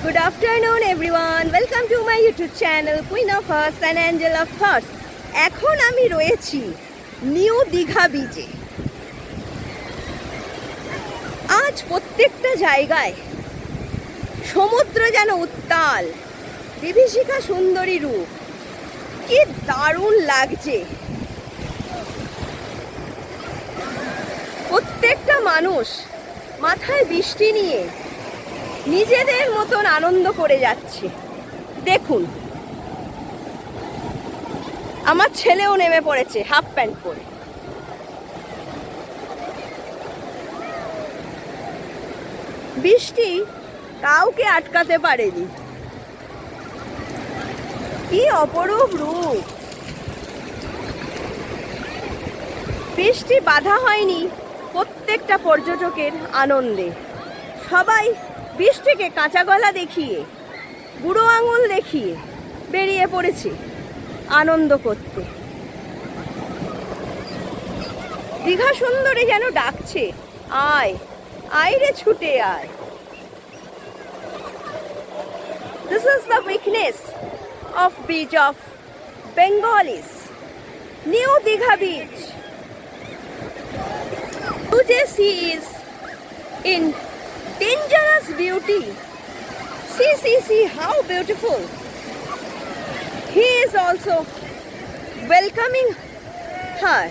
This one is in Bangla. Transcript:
Good afternoon everyone. Welcome to my YouTube channel Queen of Hearts and Angel of Thoughts. এখন আমি রয়েছি নিউ দীঘা বিচে। আজ প্রত্যেকটা জায়গায় সমুদ্র যেন উত্তাল, বিভীষিকা সুন্দরী রূপ, কি দারুণ লাগছে। প্রত্যেকটা মানুষ মাথায় বৃষ্টি নিয়ে নিজেদের মতন আনন্দ করে যাচ্ছে। দেখুন, আমার ছেলেও নেমে পড়েছে হাফ প্যান্ট পরে। বৃষ্টি কাউকে আটকাতে পারেনি। কি অপরূপ রূপ! বৃষ্টি বাধা হয়নি প্রত্যেকটা পর্যটকের আনন্দে। সবাই বৃষ্টিকে কাঁচা গলা দেখিয়ে, বুড়ো আঙুল দেখিয়ে বেরিয়ে পড়েছে আনন্দ করতে। দীঘা সুন্দরী যেন ডাকছে, আয় আয় রে ছুটে আয়। This is the weakness of beach of Bengalis, New Digha beach. Today she is in dangerous beauty. See how beautiful. He is also welcoming her.